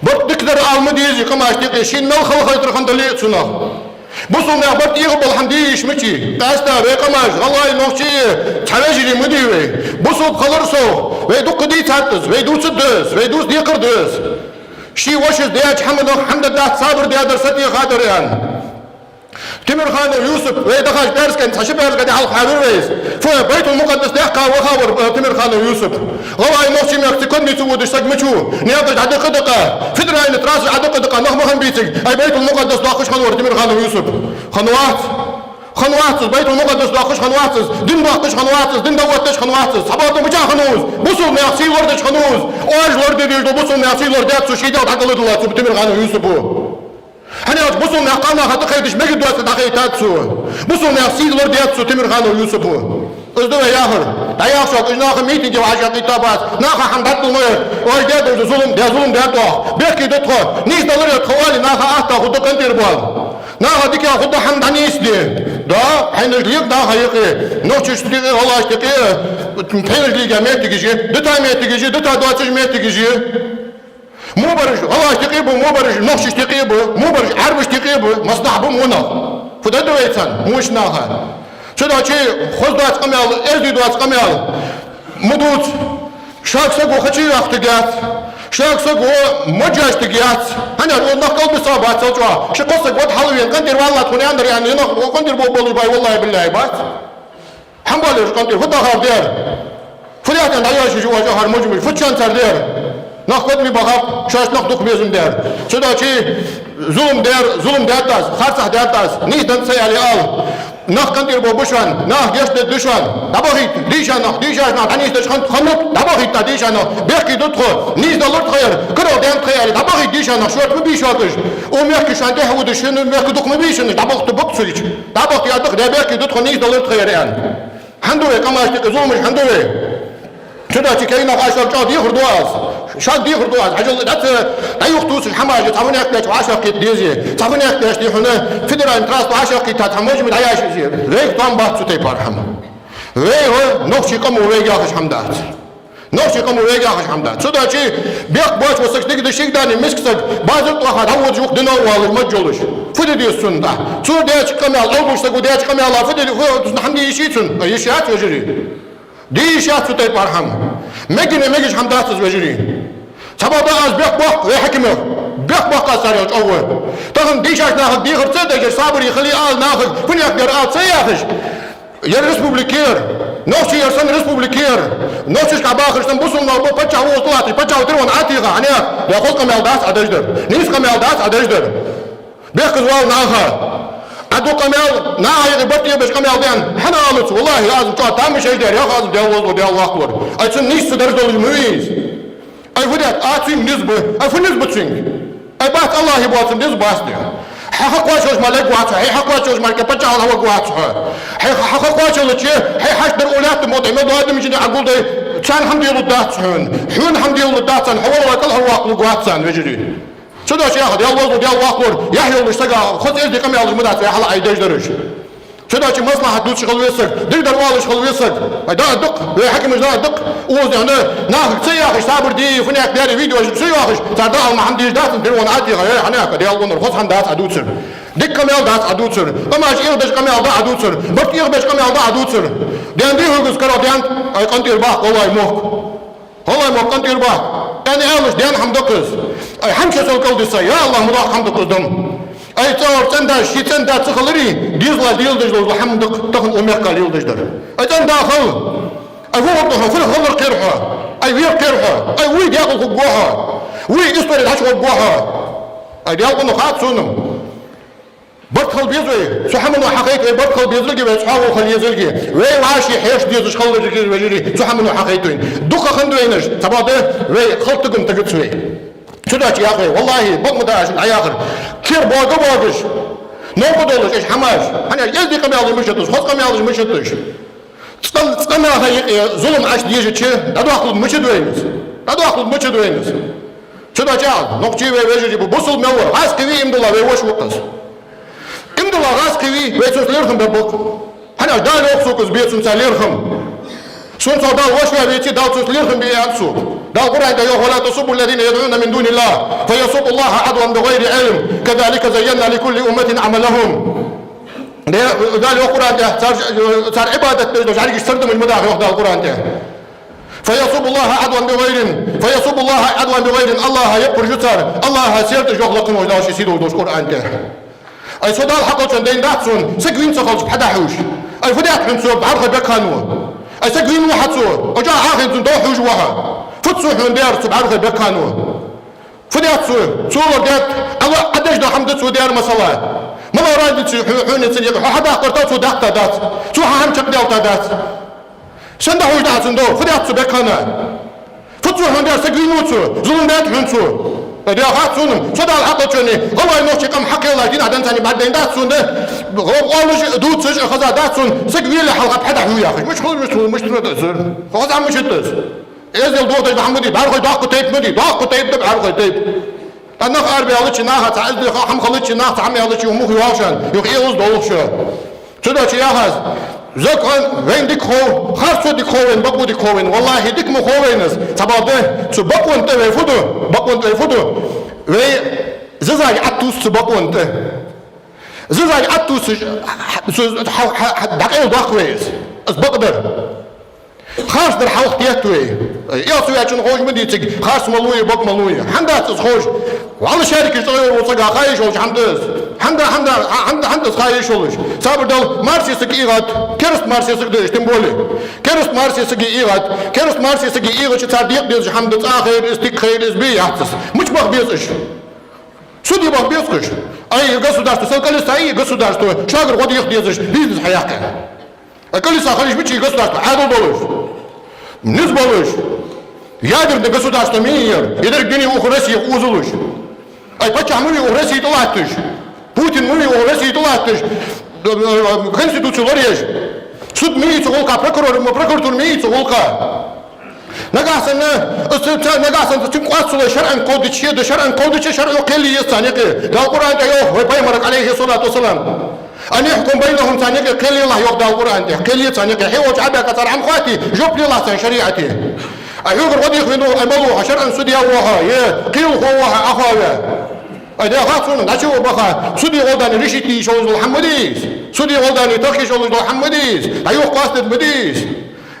Bart dikler alma diyecek ama açtık. Şin mel halka tırkandali sunah. Bu sonunda bak iyi bol hamdi işmişi. Kasta ve kamaj vallahi nohçi çavejri müdivi. Bu son kalırsa ve dukdi tattız ve dutsuduz ve dus dikırdız. Şi vaşız diye hamd hamdullah sabır diye dersati khadir yani. Timur Khan Yusuf ve dakaş dersken taşı berzgadi al habir reis. Fa Beytul Mukaddes dehka ve khabar Timur Khan Yusuf. Vallahi nohçi yaktikon mi tuğdu sagmçu. Niyabda adı qıdıqa. Fidrayni trası adı qıdıqa nahmahan bitik. Ay Beytul Mukaddes daqış Khan var Timur Khan Yusuf. Khanwat Khanwatsız Beytul Mukaddes daqış Khanwatsız. Din daqış Khanwatsız, din davatış Khanwatsız. Sabahda bıçaq Khanuz. Bu son nasiler de Khanuz. Ajlar dedi bu son nasiler de su şeyde takılıdılar Timur Khan Yusuf'u. Hani bu son yakana hatta kaydiş megi duası da kaytatsu. Bu son yasilor diyatsu Timur Khan Yusuf'u. Özde ve yahır. Dayak şok iznahı mitingi ve aşağı kitabas. Naha hamdatlı mı? Oy dedi zulüm de to. Belki de to. Nis dalır ya kovali naha ahta hudu kantir bal. Naha dikya hudu hamdani isdi. Da henizlik da hayıkı. Noçuştuğu Allah işte henizliğe mehtigici. Düta mehtigici, düta duatsız mehtigici. مو برج الله اشتقيبه مو برج نقش اشتقيبه مو برج عرب اشتقيبه مصنعبه منه فده ويتسن موش ناها شدا شيء خذ دوات قميال ازدي دوات قميال مدود شاكسك وخشي اختقات شاكسك ومجاشتقات هنا نقل بصابات سوجوا شقصك وات حلوين قندر والله تكون عندر يعني قندر بوبولي باي والله بالله بات حنبالي قندر فدا خار دير فلياتن داياش جوا جهر مجمل فتشان سر دير Nakbet mi bakıp şaş nakduk bezim der. Şuradaki zulüm der tas, harsah der tas. Nihden sayali al. Nak kandir bu buşan, nak geçti düşman. Dabahit, dişan nak, hani işte çıkan kanut, dabahit da dişan nak. Belki tutku, niz dalır tıkayır, kırıl den tıkayır, dabahit dişan nak, şort mu bir şortuş. O mehki şan dehu düşünün, mehki duk mu bir şunu, dabahit buk süriç. Dabahit yadık, de belki tutku niz dalır tıkayır yani. Handuve kamaştık, zulmüş handuve. Şuradaki kaynak aşağı çağ diye hurduaz. شاد دي خردوات عجل لا يخطوس الحماجة تعمل يكلش وعشق ديزي تعمل يكلش دي هنا فدرا انتراس وعشق تتحمج من العياش يزير ريك طعم بات سوتي بارحم ريك نوشي قمو ريك ياخش حمدات نوشي قمو ريك ياخش حمدات سودا شي بيق باش وسك ديك دشيك داني مسكسك بازل واحد عود جوك دينار والو مجولش فدي دي السنة صور ديش قميال أول شتاق وديش قميال فدي حمدي يشيتون يشيات وجري دي يشيات سوتي بارحم مجيش حمدات وجري Sabahda az bek ve hekime bek kasarıyor çavur. Takım dişaş nahık bir hırsı da sabır yıkılı al nahık fınyak bir al sayakış. Yer respubliker. Noçi yersen respubliker. Noçi kabakıştan bu sunlar bu paça oğuzlatı paça oturun atiga hani ya kol kamel das adajdır. Nis kamel das adajdır. Bek kızval nahı. ادو قمال ناهي بطي باش قمال ديان حنا قالت والله لازم تعمل شيء دار يا لازم ديال ديال اكبر اي تنيس درجه الميز اي ودات اتم نسبه اي في نسبه تشين اي بات الله يبوت نسبه اسدي حق واش مالك واش هي حق واش مالك بتاع هو واش هي حق واش لتي هي حشد الاولاد موضع ما هذا مش اقول ده كان الحمد لله دات حون الحمد لله دات هو وكل هو واش وجري شو ده يا اخي يلا ديال واقور يحيى المشتاق خذ ايدي كم يلا مدات يا حلا ايديش درج شو ده مصلحه دوت شغل ويسك دير والله شغل ويسك هذا دق حكم مش دق وز هنا ناخذ سي يا اخي صابر دي فنيك داري فيديو سي يا اخي تعدى ما عنديش دات ندير وانا عادي هناك ديال ونر خذ عند دات عدوتسر ديك كم يلا دات عدوتسر اما ايش باش كم يلا دات عدوتسر بركي باش كم يلا دات عدوتسر ديان دي هو كرو ديان اي قنتير باق والله موك والله ما قنتير باق يعني ايش ديان حمدكز اي حمشه سوكل دي يا الله مضاق حمدكز دم اي تصور تندا شي تندا تخلري ديزلا ديلدج حمدك تخن امريكا ديلدج اي تندا خل اي هو طه في الخضر كيرها اي وير كيرها اي وي دياقل كوها وي استوري داش كوها اي دياقل نخات سونم بدخل بيزوي سحمنو حقيقي بدخل بيزلقي بيصحابو خل يزلقي وي واشي حيش ديزش خل وجري سحمنو حقيقتين دوكا خندوينش تباده وي خلطكم تقتسوي شو داك يا اخي والله بقمداش العياقر كير بوغش نوبدولش ايش حماش انا يزدي قميالي مشتش خذ قميالي مشتش تقنا هي ظلم عاش ديجتش دادو اخذ مشدوينس دادو اخذ مشدوينس شو داك يا نقطي ويجي بوصل مور راس كوي امدلا ويوش وقص امدلا راس كوي ويتوس ليرهم ببوك انا دال اوكسوكس بيتسون ساليرهم شون صدا وش بيتي داوتوس ليرهم بيانسو دا القرآن دا ولا تصبوا الذين يدعون من دون الله فيصب الله عدوا بغير علم كذلك زينا لكل أمة عملهم دا القرآن ده صار عبادة مش عارف يستخدم المداخل وحده القرآن ده فيصب الله عدوا بغير الله يقر جسر الله سيرت جوخلقن ولا شيء سيدو دوش القرآن ده اي صدا الحق دين داتسون سكوين سخلص بحدا حوش اي فدات حنسوب عرخ بكانو اي سكوين وحدسو وجا عاخن دو حوش وها فتسو حندير سبحانه بكانو فدات سو ديت الله قداش ده حمد سو ديار مسلا ما راد حون تسيق حدا قرطو دات دات سو هم تقدل دات شنده هو دات سندو فدات بكانا فتسو حندير سغينوتو زلون دات حنسو دي خاطونم صدا الحق تشني الله ينوشي كم حق الله دين عدن ثاني بعدين دات سون قالوش دوت سج خذا دات سون سغيله حلقه بحدا هو يا اخي مش تزر خذا مش تز ازل دوت محمدي بعرف داق تيب مدي داق تيب بعرف تيب انا قارب يالتش ناها تعز خم خلتش ناها تعم يالتش ومخ يواشن يخيوز دولش صدا يا هاز زكون وين ديك هو خاصو ديك هو وين بقو ديك هو وين والله ديك مو هو وينس تباده تبقو انت بقو انت فدو وي ززاج عطوس تبقو انت ززاج عطوس دقيق داخويس اس بقدر خاص در حوق تيتوي يا سوي عشان خوش مديتك خاص ملوي بق ملوي حمدات خوش والله شارك يشتغل وصقا خايش وش حمدس خايش وش صابر دل مارسي سكي إيغات كرست مارسي سكي ديش تنبولي كرست مارسي سكي إيغات كرست مارسي سكي إيغات تصديق ديش حمدس آخر استيق خير اسبي يحتس مش بق بيسش سودي بق بيسكش أي государство سلكاليست أي государство شاغر غادي يخديزش بيزنس حياكا колесо خليش بيجي государство عادل болуш низ болуш ядерное государство мир идер гени у России узулуш ай почему у России толатыш Путин мы у России толатыш конституцию лореш суд миится волка прокуратура миится волка نقاسن تنقص شرعا قودتشي شرع قلي يستانيق ده القرآن ده يوه ويبيمرك عليه الصلاة والسلام أن يحكم بينهم ثانيق قلي الله يوه ده القرآن ده قلي ثانيق حيوة عبك ترى عم خواتي جب لي الله ثاني شريعتي أيوه الغدي يخوينو أملوها شرعا سوديا وها قيل خوها أخوها أيده خاصون نشوف بخا سودي غداني رشيتي شوز الحمديس سودي غداني تركي شوز الحمديس أيوه قاصد مديس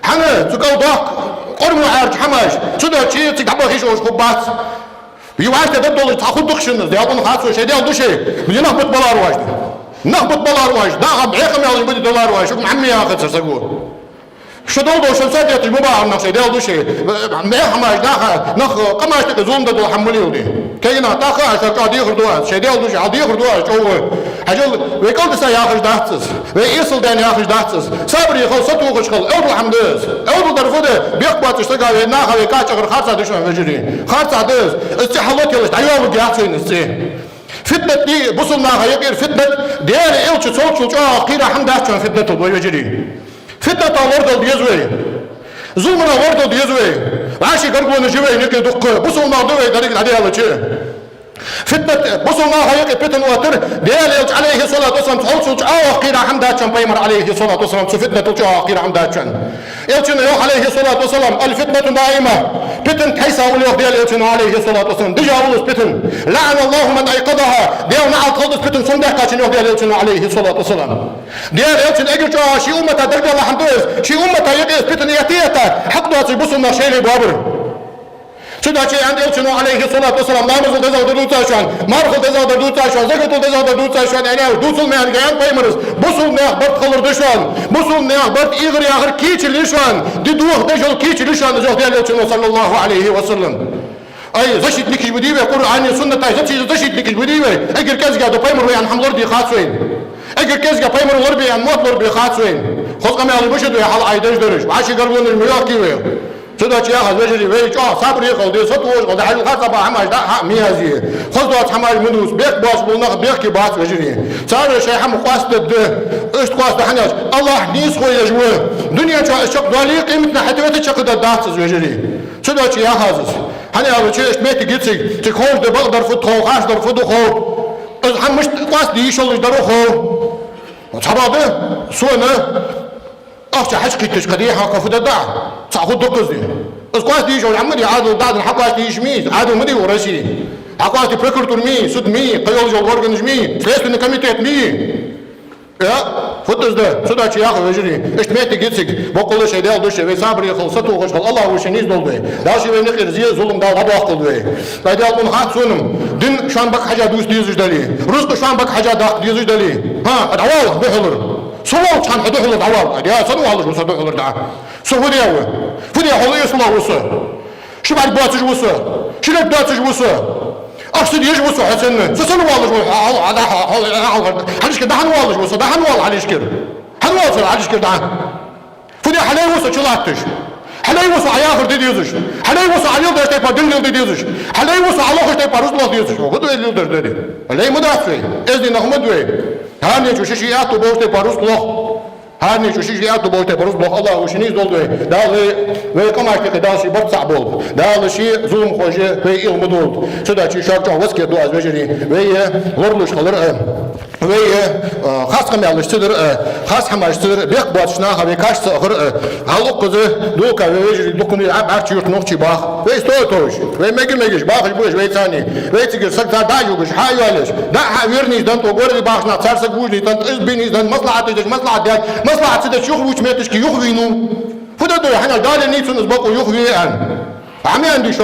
حنا تقول ضاق قرم عارج حماش شده شيء تقبل هيش وش كوبات يوعد تبدل تاخذ دخشن ده اظن خاصه شيء ده دوشي بدي نهبط بلا رواج نهبط بلا رواج ده بعيقم يا بدي دولار رواج شوف محمي يا اخي سرسقور شو دول دوش ساديت المباع نفسه ده دوشي ما حماش نخ قماش تزوم ده حمليه دي كاينه طاقه عشان قاعد يخردوا شيء ده دوشي عاد يخردوا هو أجل ويقول بس يا أخي دهتس ويصل دين يا أخي دهتس صبر يخل ستو خشخل أول حمدس أول درفده بيقبض اشتغل ويناخ ويكاتش غير خارصة دشون فجري خارصة دز استحلت يلش تعيوا بقياتين استي فتنة دي بصلنا هيقير فتنة ديال إلش صوت قيرة حمدات شون فتنة الوجري فتنة الورد ديزوي ظلمنا ورد ديزوي وعاشي قربوا نجوي نكي دق بصلنا دوي دريق عليها لشي فتنة بصلنا هيك فتن وتر ديال عليه الصلاة والسلام تحول قيرة حمدات شون بيمر عليه الصلاة والسلام فتنة قيرة حمدات شون يلتنا يوح عليه الصلاة والسلام الفتنة دائمة فتن كيسا وليوح ديال يلتنا عليه الصلاة والسلام دجا ولوس فتن لعن الله من أيقظها ديال نعال خلص فتن صندح كاشن يوح ديال يلتنا عليه الصلاة والسلام ديال يلتنا أجل جوا شي أمتا درجة الله حمدوز شي أمتا يقيس فتن يتيتا حقدوا تبصلنا شيء لبابر شدا شيء عند يلتنا عليه الصلاة والسلام نامز دزا دوتا شان مارخ دزا دوتا شان زكت دزا دوتا شان يعني دوسل ميان جيان بايمرز بوسل مياه برد خلر دشان بوسل مياه برد إغري آخر كيتش ليشان دي دوخ دجال كيتش ليشان زوج ديال يلتنا صلى الله عليه وسلم أي زشيت لك بديبة قرآن سنة تاي زشيت لك بديبة أجر كذا دو بايمر ويان حملر دي خاصين أجر كذا بايمر لربي عن موت لربي خاصين خذ قمي على البشر ويا حال عيدش درج وعاشي قربون المياه كيوي شدا شيء هذا وجري ويج صبر يخل دي سطوش قد حل خاصة بعمل ده ميازي خذوا حمال مدوس بيك باس بولنا بيك باس وجري صار شيء هم قاصد ده ايش قاصد حناش الله نيس خوي يجوا دنيا شق دالي قيمتنا حتى وتشق ده داس وجري شدا شيء هذا هني هذا شيء اشميت جيتسي تخوف ده بقدر فتخو خاص در فتخو هم مش قاصد يشل درخو صحابه سونا أخشى حشكي تشكديه حقا فدا دع تأخذ دقزي اسقاس دي جو العمدي عادوا داد حقاس دي شميز عادوا مدي ورشي حقاس دي بريكورتور مي سود مي قيول جو اورجنج مي فليس من كميتات مي يا فتز ده سودا شي ياخذ وجري اشتميت جيتسك بقول شيء ده دوشه وصابر يخلصته وخشل الله وشنيز دولده داشي بين خير زي ظلم ده غبا اخذ وي بعد يالون خاط سونم دين شان بك حاجه دوس ديزج دلي رزق شان بك حاجه داق ديزج دلي ها ادعوا بحضر صوت كان حدو حلو دعوال يا صدوا الله وصدوا حلو دعاء صوت دياوه فدي حلو يصلى وصل شو بعد باتج وصل شو لك باتج وصل أقصد يجي وصل حسن سسنوا والله هذا حليش كده حنوالج وصل ده حنوال حليش كده حنوال حليش كده فدي حلي وصل شو لاتش حلي وصل على آخر دي ديزش حلي وصل على يلدر تيبا دل دي ديزش حلي وصل على آخر تيبا رزق ديزش وخدوا يلدر دي حلي مدافع إذن نحمد وين هاني شو شيء بوشته باروس لوح هاني شو شيء بوشته باروس لوح الله وشنيز دولده دال ويكم أشتكي دال شيء بتصع بول دال شيء ظلم خوجة في علم دول شدا شيء شاك جوا وسكت دو أزوجري ويا ورلوش خلر ويا خاص كم يالش تدر خاص هم أشتر بيك باتشنا هذا كاش صخر هالوق كذا دوكا ويجري دوكني عم عرفتي يرتنوخ شيء باخ ويش توش ويمجي باخ يبوش ويتاني ويتيجي سكتة دايوش حيوالش دا حويرني دان تقولي باخنا تارس بوجني دان إزبيني دان مصلحة تيجي مصلحة ديال مصلحة تيجي يخوش ميتش كي يخوينو فدا دو حنا دال نيتون زبقوا يخوي عن عمي عندي شو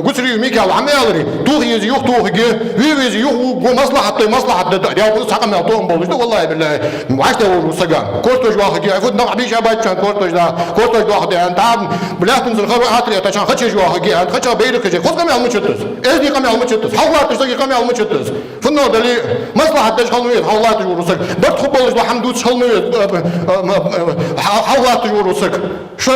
قصري ميكا وعمي أدري توخي يزي يخ توخي ويزي يخ مصلحة ده بقول ساق من أطوم بولش والله بالله وعشت وجو سجان كورتوج واحد يفوت نقع بيش أباد كان كورتوج واحد أنت عم بلا تنزل خبر عطري أتشان خدش واحد أنت خدش بيرك جي خد كم يعمل شتس إيه كم يعمل شتس حوار تشتكي كم يعمل شتس فنو دلي مصلحة ده خلوية حوار تجور سك برد خبلش الحمد لله خلوية حوار تجور سك شو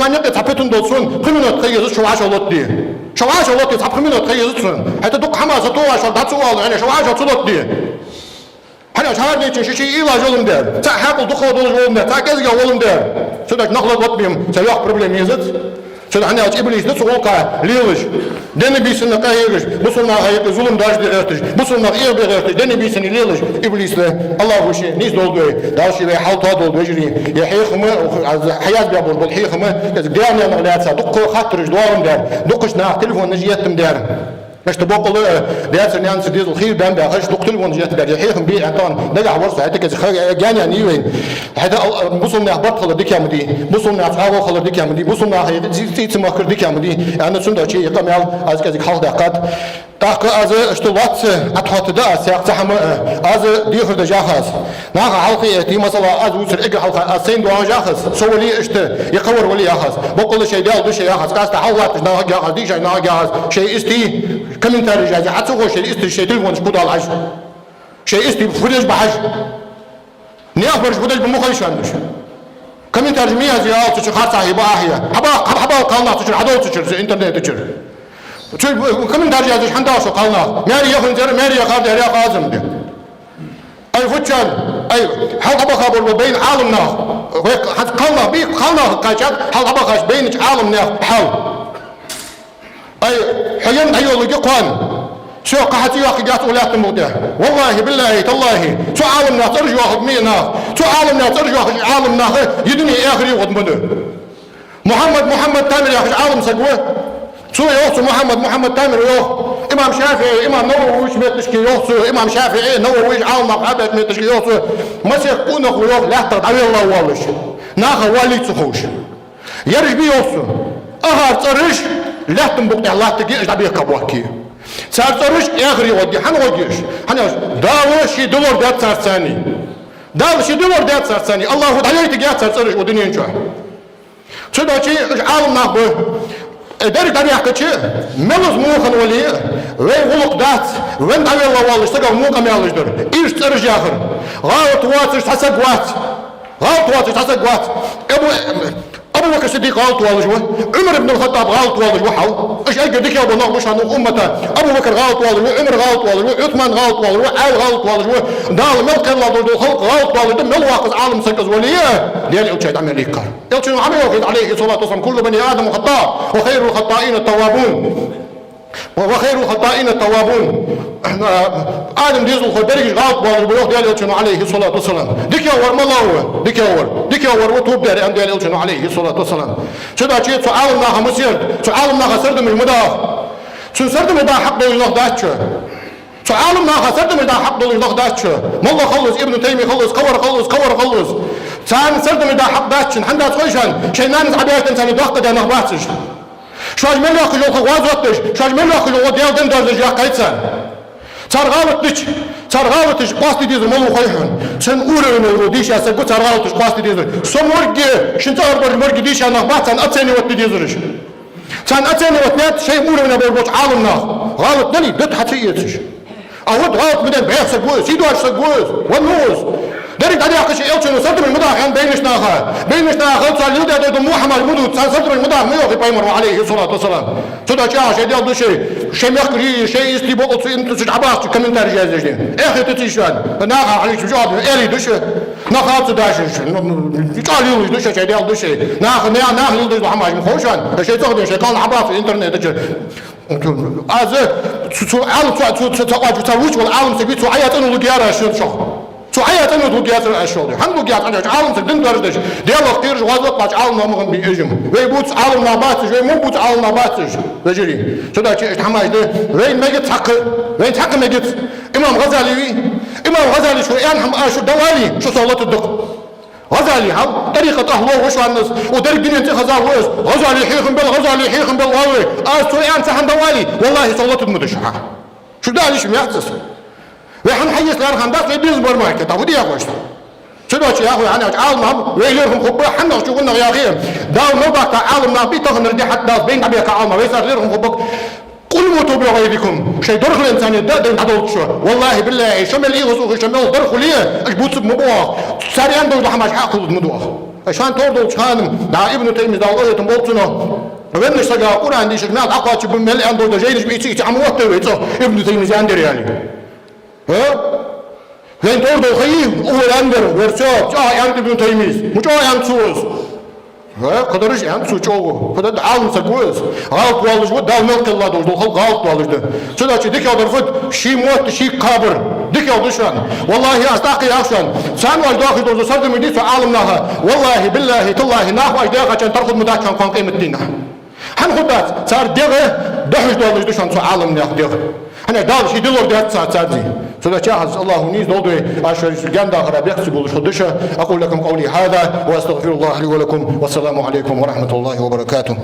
نقطة تحبتون دوتسون كلنا تخيل شو عاش الله دي شو عاش الله دي تحب كلنا تخيل دوتسون حتى دوك حماس توه شو داتسو والله يعني شو عاش الله دي حنا شهر دي شيء إيلا جولم دار تا حاول دخل دول جولم دار تا كذا جولم دار شو داك نخلط وقت بيم سياق بروبلم يزت شو ده حنا إبليس نفسه وقع ليش دني بيسن قايرش بصلنا هاي ظلم داش دغرتش بصلنا غير بغرتش دني بيسن ليش إبليس له الله وشي نيز دول داشي بيحاول تادول بيجري يحيخ ما حياة بيابور بالحيخ ما دياني أنا غلاتها دق خاطرش دوام دار دقش ناح تلفون نجيتم دار باش تبقى دياسر نانس ديز الخير دام دا خش دقتل ون جات دار يحيخ بي عطان دغ ورث حتى كز جاني اني وين حتى بصلنا هبط خلد ديك يامدي بصلنا اصحابه خلد ديك يامدي بصلنا هي تيت ماكر ديك يامدي انا سند شيء يقام از كز خالد قد تاق از اشتوات اتحط دا سياق زحم از دي خرد جاهز ناق حلقي دي مثلا از وسر اجا حلقه اسين دو جاهز سولي اشت يقور ولي ياخذ بقول شيء دال دو شيء ياخذ كاس تحولت ناق جاهز دي جاي ناق جاهز شيء استي كمنتاري جاي حتى هو شيء استي شيء تلفون شبود على العشر شيء استي فدج بحج نياخ برج فدج بمخيش عندش كم ترجمية زيارة تشر خاصة هي باهية حبا قالنا تشر عدو تشر انترنت تشر كم ترجمة زي حنداش قالنا ماري يخن زر ماري يخاف يا قازم ده أي فتشان أي حل أبغى خبر بين عالمنا قالنا بيك قالنا كاشات حل أبغى خش بين عالمنا حل أي حين أيوة لقوان شو قحتي يا أخي جات ولاة الموتى والله بالله تالله شو عالمنا ترجع واحد مينا شو عالمنا ترجع عالمنا يدني آخر يوم منه محمد تامر يا أخي عالم سقوه شو يوصل محمد تامر يوه إمام شافعي إمام نووي وش متشكي يوصل إمام شافعي نووي عالم حابت متشكي يوصل مسيح كونه يوه لا تدعي الله والش ناخ والي تخوش يرج بيوصل أهار ترش لا تنبقى الله تجي إيش دبي كبوكي صار ترش آخر يودي حنوديش داوشي دولار دات صار ثاني داوشي دولار دات صار ثاني الله تعالى تجي صار ترش ودنيا نشوف شو ده شيء عالم نابه داري داري حكتش ملوز موخن ولي وين غلق دات وين دعي الله والله اشتغل موقع مالش در ايش ترجع اخر غلط واتش تحسق وات ابو بكر الصديق غلط والله عمر بن الخطاب غلط والله حل ايش اجي ديك يا ابو نور مش عن امته ابو بكر غلط والله عمر غلط والله عثمان غلط والله علي غلط والله دال ملك الله دول خلق غلط والله دم الواقع عالم سكز وليه ديال اوتشيت امريكا يلشنو عمل عليه الصلاه والسلام كل بني ادم خطاء وخير الخطائين التوابون آدم ديزل خو درج غلط والله ديال يلشنو عليه الصلاه والسلام ديك يا ور ملاوه ديك يا ور وتوب داري ام ديال يلشنو عليه الصلاه والسلام شو دا شيء عالمنا مسير عالمنا سرد من المداخ شو سرد من حق الله داتشو شو عالمنا سرد من حق الله داتشو والله خلص ابن تيميه خلص خلص سان سرد من حق داتشن حنا تخوشان شينان عبيات انسان دوقت ده نخباتش شاج من اخي لو غازوتش شاج من اخي لو ديال دندر يا قايتسان صار غلطش باستي ديزر مولو خيحن سن اورن ديش يا سقط صار غلطش باستي ديزر سمورجي شنت اربر مرجي ديش انا باتن اتسني وقت ديزرش سان اتسني وقت شيء اورن بالبوت عالمنا غلط دلي دت حتيتش اود غلط من بيحس جوز سيدو اش جوز ونوز دريد عليه قش يلشنو صدر المضاح يعني بينش ناخذ صار يود دو محمد مدود صدر المضاح ما يوقف بيمر عليه الصلاه والسلام تدا شيء ديال دو شيء مخري شيء استيبو انت تجعباس كم ترجع زين اخي تتيشان ناخذ عليك جواب اري دوش ناخذ داش قال يوز دوش شيء ديال دوش ناخذ دو محمد مخوشان شيء تاخذ شيء قال عباس في الانترنت از تو والعالم سبيت عيات انه لقياره شو حياة انه دوجيات الاشهر هم دوجيات عالم تقدم درجة ديالو كتير جوازات باش عالم نامغن بيجم ويبوت عالم نباتش وي مو بوت عالم نباتش رجلي شو دا شيء حماش ده وين ما جت حق ما جت امام غزالي شو يعني هم شو دوالي شو صلاه الدق غزالي ها طريقة أهله وشو الناس ودرك الدنيا انت غزالي حيخن بالغاوي شو يعني سحن دوالي والله صلاه المدشحة شو ده ليش ميعتس وحن حيس لارخان داس لبيز برماركت أبو دي أخوش شو ده شيء أخوي أنا عالم ويلهم خبر حنا شو قلنا يا أخي داو نوبك عالم نابي تخن ردي حتى داس بين أبيك عالم ويسار لهم خبر قل موتوا بغيركم شيء درخ الإنسان ده عدو شو والله بالله شمل إيه وسوق شمل درخ ليه إيش بوت مبوخ ساريان دو لحماش عقل مدوخ عشان تردو شان دا ابن تيمية دا الله تنبولتنا وين نشتغل قرآن دي شغنات أقوى تبون ملء عنده ده جيلش بيتي عموات تويته ابن تيمية عندي يعني ها وين تردو خيم أول أندر ورشاب يعني ابن تيمية مش يعني سوز ها قدرش يعني سو جوه فده عالم سجوز غلط والله جود ده ملك الله دول خلق غلط والله ده شو ديك يا درفت شي موت شي قبر ديك يا دشان والله يا استاقي عشان سان واش داخل دول صرت من دي عالمنا والله بالله تالله ناخ واش داخل عشان تاخذ مداك كان قيمه دينا هنخدات صار دغه دحش دول دشان سو عالمنا دغه أنا دال شيء دلور ده ساعتي سودا شاهد الله نيز دولدي عشر جند آخر بيحسب الخدشة أقول لكم قولي هذا وأستغفر الله لي ولكم والسلام عليكم ورحمة الله وبركاته.